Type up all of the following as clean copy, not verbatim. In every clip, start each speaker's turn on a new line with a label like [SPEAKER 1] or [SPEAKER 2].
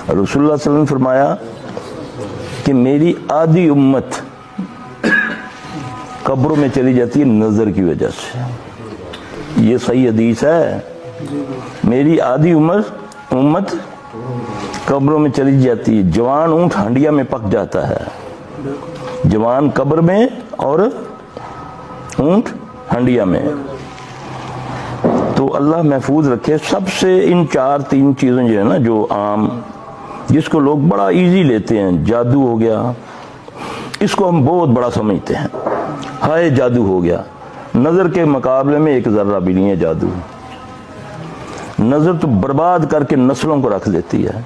[SPEAKER 1] رسول اللہ صلی اللہ علیہ وسلم نے فرمایا کہ میری آدھی امت قبروں میں چلی جاتی ہے نظر کی وجہ سے. یہ صحیح حدیث ہے. میری آدھی امت قبروں میں چلی جاتی ہے. جوان اونٹ ہنڈیا میں پک جاتا ہے. جوان قبر میں اور اونٹ ہنڈیا میں. تو اللہ محفوظ رکھے. سب سے ان تین چیزوں جو ہے نا جو عام جس کو لوگ بڑا ایزی لیتے ہیں، جادو ہو گیا، اس کو ہم بہت بڑا سمجھتے ہیں. ہائے جادو ہو گیا. نظر کے مقابلے میں ایک ذرہ بھی نہیں ہے جادو. نظر تو برباد کر کے نسلوں کو رکھ دیتی ہے.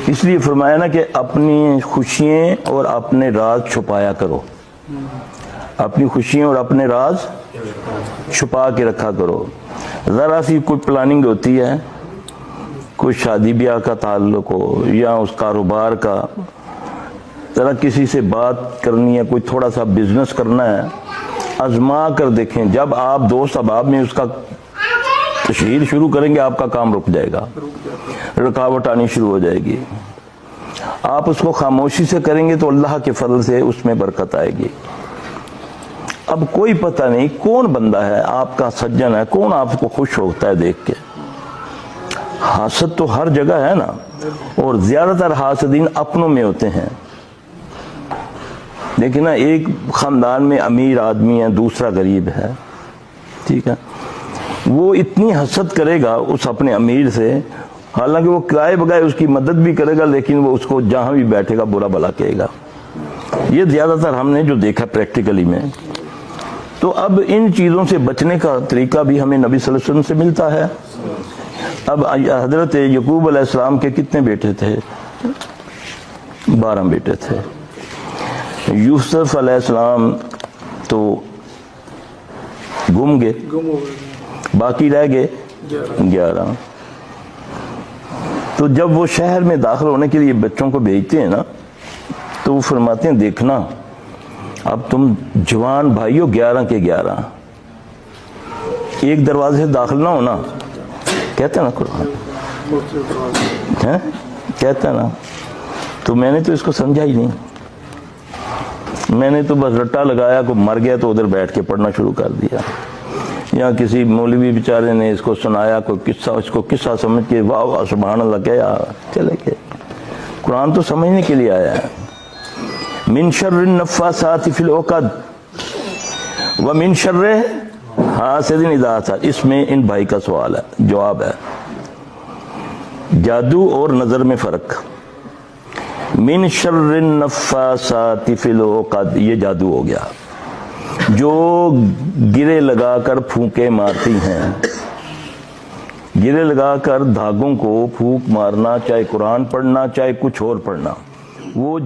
[SPEAKER 1] اس لیے فرمایا نا کہ اپنی خوشیاں اور اپنے راز چھپایا کرو. اپنی خوشیاں اور اپنے راز چھپا کے رکھا کرو. ذرا سی کوئی پلاننگ ہوتی ہے، کوئی شادی بیاہ کا تعلق ہو یا اس کاروبار کا، ذرا کسی سے بات کرنی ہے، کوئی تھوڑا سا بزنس کرنا ہے، آزما کر دیکھیں. جب آپ دوست احباب میں اس کا تشہیر شروع کریں گے آپ کا کام رک جائے گا، رکاوٹ آنی شروع ہو جائے گی. آپ اس کو خاموشی سے کریں گے تو اللہ کے فضل سے اس میں برکت آئے گی. اب کوئی پتہ نہیں کون بندہ ہے آپ کا سجن ہے، کون آپ کو خوش ہوتا ہے دیکھ کے. حاسد تو ہر جگہ ہے نا، اور زیادہ تر حاسدین اپنوں میں ہوتے ہیں. لیکن نا ایک خاندان میں امیر آدمی ہے، دوسرا غریب ہے، ٹھیک ہے، وہ اتنی حسد کرے گا اس اپنے امیر سے، حالانکہ وہ کرائے بغیر اس کی مدد بھی کرے گا، لیکن وہ اس کو جہاں بھی بیٹھے گا برا بھلا کہے گا. یہ زیادہ تر ہم نے جو دیکھا پریکٹیکلی میں. تو اب ان چیزوں سے بچنے کا طریقہ بھی ہمیں نبی صلی اللہ علیہ وسلم سے ملتا ہے. اب حضرت یعقوب علیہ السلام کے کتنے بیٹے تھے؟ 12 بیٹے تھے. یوسف علیہ السلام تو گم گئے، باقی رہ گئے 11. تو جب وہ شہر میں داخل ہونے کے لیے بچوں کو بھیجتے ہیں نا تو وہ فرماتے ہیں دیکھنا اب تم جوان بھائیو 11 کے 11 ایک دروازے سے داخل نہ ہونا، کہتے ہیں نا قرآن، کہتا ہے نا. تو میں نے تو اس کو سمجھا ہی نہیں. میں نے تو بس رٹا لگایا، کو مر گیا تو ادھر بیٹھ کے پڑھنا شروع کر دیا. یا کسی مولوی بیچارے نے اس کو سنایا کوئی قصہ، اس کو قصہ سمجھ کے واہ واہ سبحان اللہ کہا، چلے گئے. قرآن تو سمجھنے کے لیے آیا ہے. من شر النفاثات فی العقد ومن شر حاسد اذا حسد. اس میں ان بھائی کا سوال ہے، جواب ہے. جادو اور نظر میں فرق. من شر النفاثات فی العقد یہ جادو ہو گیا، جو گرے لگا کر پھونکے مارتی ہیں. گرے لگا کر دھاگوں کو پھونک مارنا، چاہے قرآن پڑھنا چاہے کچھ اور پڑھنا، وہ